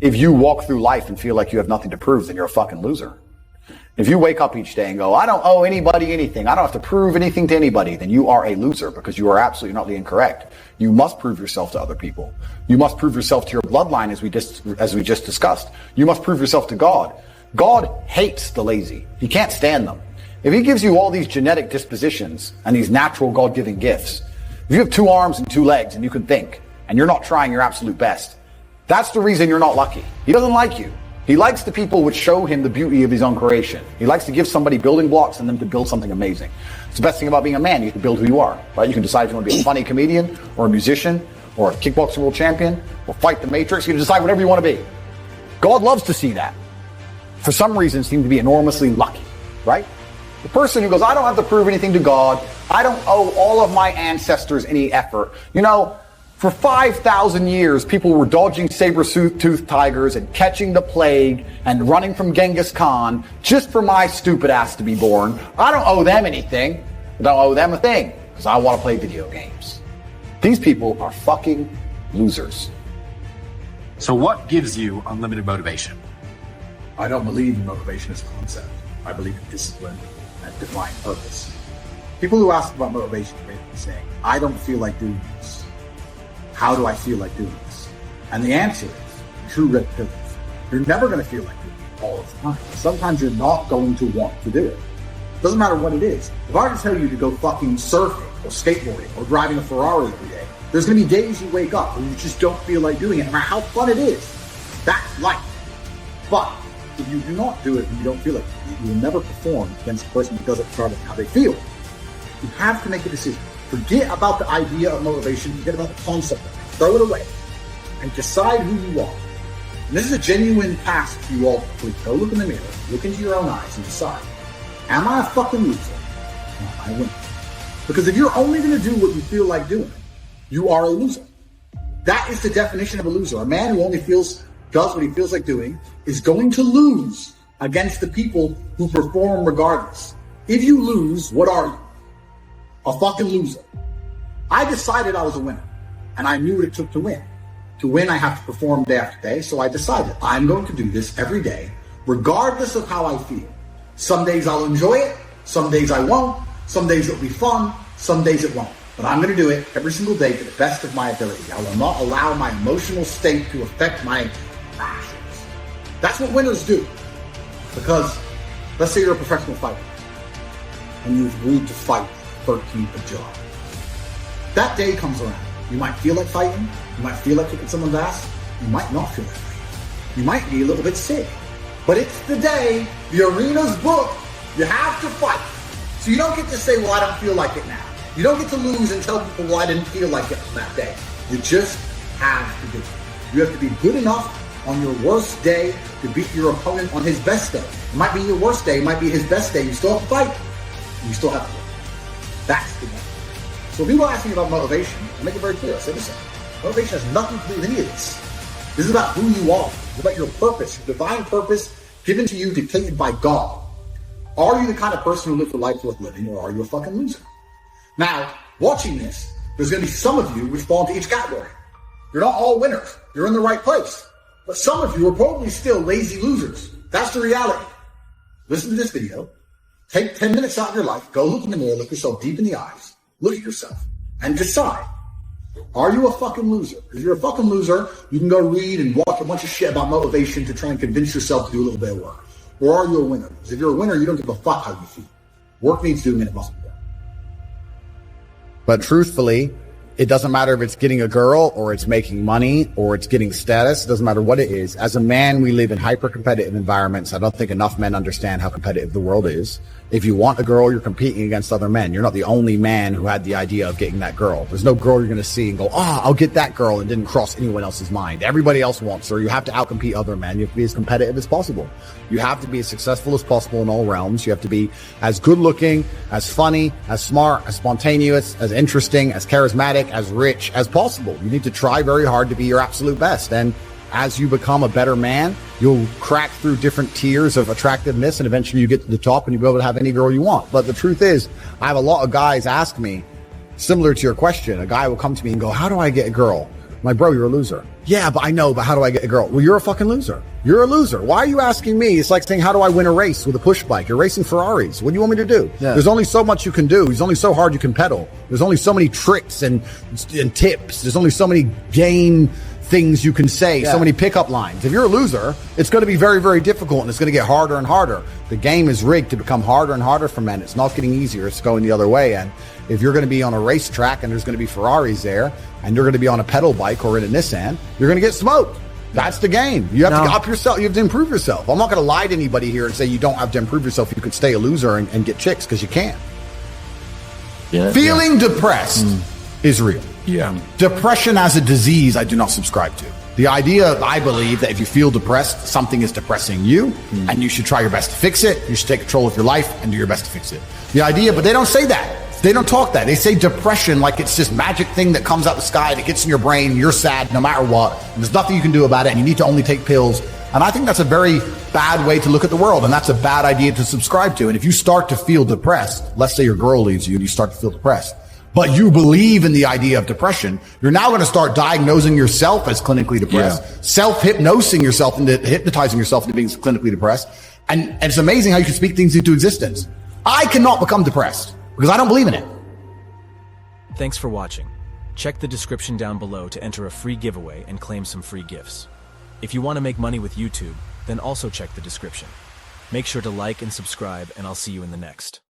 If you walk through life and feel like you have nothing to prove, then you're a fucking loser. If you wake up each day and go, I don't owe anybody anything, I don't have to prove anything to anybody, then you are a loser because you are absolutely not incorrect. You must prove yourself to other people. You must prove yourself to your bloodline as we just discussed. You must prove yourself to God. God hates the lazy. He can't stand them. If he gives you all these genetic dispositions and these natural God-given gifts, if you have 2 arms and 2 legs and you can think and you're not trying your absolute best, that's the reason you're not lucky. He doesn't like you. He likes the people which show him the beauty of his own creation. He likes to give somebody building blocks and them to build something amazing. It's the best thing about being a man. You can build who you are, right? You can decide if you want to be a funny comedian or a musician or a kickboxing world champion or fight the Matrix. You can decide whatever you want to be. God loves to see that. For some reason, seem to be enormously lucky, right? The person who goes, I don't have to prove anything to God. I don't owe all of my ancestors any effort. You know, for 5,000 years, people were dodging saber-toothed tigers and catching the plague and running from Genghis Khan just for my stupid ass to be born. I don't owe them anything. I don't owe them a thing because I want to play video games. These people are fucking losers. So what gives you unlimited motivation? I don't believe in motivation as a concept. I believe in discipline and divine purpose. People who ask about motivation are basically saying, I don't feel like doing this. How do I feel like doing this? And the answer is true red pillars. You're never going to feel like doing it all the time. Sometimes you're not going to want to do it. Doesn't matter what it is. If I were to tell you to go fucking surfing or skateboarding or driving a Ferrari every day, there's going to be days you wake up and you just don't feel like doing it, no matter how fun it is. That's life. But if you do not do it and you don't feel like it, you will never perform against the person who does it regardless of how they feel. You have to make a decision. Forget about the idea of motivation. Forget about the concept of it. Throw it away and decide who you are. And this is a genuine task for you all. Please go look in the mirror, look into your own eyes and decide, am I a fucking loser? Or am I a winner? Because if you're only going to do what you feel like doing, you are a loser. That is the definition of a loser. A man who only does what he feels like doing is going to lose against the people who perform regardless. If you lose, what are you? A fucking loser. I decided I was a winner, and I knew what it took to win. To win, I have to perform day after day, so I decided I'm going to do this every day, regardless of how I feel. Some days I'll enjoy it, some days I won't, some days it'll be fun, some days it won't. But I'm going to do it every single day to the best of my ability. I will not allow my emotional state to affect my actions. That's what winners do. Because, let's say you're a professional fighter, and you've agreed to fight 13th of July. That day comes around. You might feel like fighting. You might feel like kicking someone's ass. You might not feel like fighting. You might be a little bit sick. But it's the day, the arena's booked. You have to fight. So you don't get to say, well, I don't feel like it now. You don't get to lose and tell people, well, I didn't feel like it on that day. You just have to do it. You have to be good enough on your worst day to beat your opponent on his best day. It might be your worst day. It might be his best day. You still have to fight. You still have to win. That's the game. So when people ask me about motivation, I make it very clear. I say, listen, motivation has nothing to do with any of this. This is about who you are. It's about your purpose, your divine purpose given to you, dictated by God. Are you the kind of person who lives a life worth living, or are you a fucking loser? Now, watching this, there's going to be some of you which fall into each category. You're not all winners. You're in the right place. But some of you are probably still lazy losers. That's the reality. Listen to this video. Take 10 minutes out of your life, go look in the mirror, look yourself deep in the eyes, look at yourself, and decide, are you a fucking loser? If you're a fucking loser, you can go read and watch a bunch of shit about motivation to try and convince yourself to do a little bit of work. Or are you a winner? Because if you're a winner, you don't give a fuck how you feel. Work needs doing and it must be done. But truthfully, it doesn't matter if it's getting a girl or it's making money or it's getting status. It doesn't matter what it is. As a man, we live in hyper-competitive environments. I don't think enough men understand how competitive the world is. If you want a girl, you're competing against other men. You're not the only man who had the idea of getting that girl. There's no girl you're going to see and go, I'll get that girl, and didn't cross anyone else's mind. Everybody else wants her. You have to outcompete other men. You have to be as competitive as possible. You have to be as successful as possible in all realms. You have to be as good looking, as funny, as smart, as spontaneous, as interesting, as charismatic, as rich as possible. You need to try very hard to be your absolute best. And as you become a better man, you'll crack through different tiers of attractiveness, and eventually you get to the top and you'll be able to have any girl you want. But the truth is, I have a lot of guys ask me, similar to your question, a guy will come to me and go, how do I get a girl? I'm like, bro, you're a loser. Yeah, but I know, but how do I get a girl? Well, you're a fucking loser. You're a loser. Why are you asking me? It's like saying, how do I win a race with a push bike? You're racing Ferraris. What do you want me to do? Yeah. There's only so much you can do. There's only so hard you can pedal. There's only so many tricks and tips. There's only so many game things you can say, so many pickup lines. If you're a loser, it's going to be very, very difficult, and it's going to get harder and harder. The game is rigged to become harder and harder for men. It's not getting easier. It's going the other way. And if you're going to be on a racetrack and there's going to be Ferraris there, and you're going to be on a pedal bike or in a Nissan, you're going to get smoked. That's the game. You have to up yourself. You have to improve yourself. I'm not going to lie to anybody here and say you don't have to improve yourself. You could stay a loser and get chicks, because you can't. Feeling depressed is real. Depression as a disease, I do not subscribe to. The idea, I believe, that if you feel depressed, something is depressing you, and you should try your best to fix it. You should take control of your life and do your best to fix it. The idea, but they don't say that. They don't talk that. They say depression like it's this magic thing that comes out the sky that gets in your brain. You're sad no matter what. And there's nothing you can do about it, and you need to only take pills. And I think that's a very bad way to look at the world, and that's a bad idea to subscribe to. And if you start to feel depressed, let's say your girl leaves you and you start to feel depressed, but you believe in the idea of depression, you're now going to start diagnosing yourself as clinically depressed, self-hypnosing yourself into hypnotizing yourself into being clinically depressed. And it's amazing how you can speak things into existence. I cannot become depressed because I don't believe in it. Thanks for watching. Check the description down below to enter a free giveaway and claim some free gifts. If you want to make money with YouTube, then also check the description. Make sure to like and subscribe, and I'll see you in the next.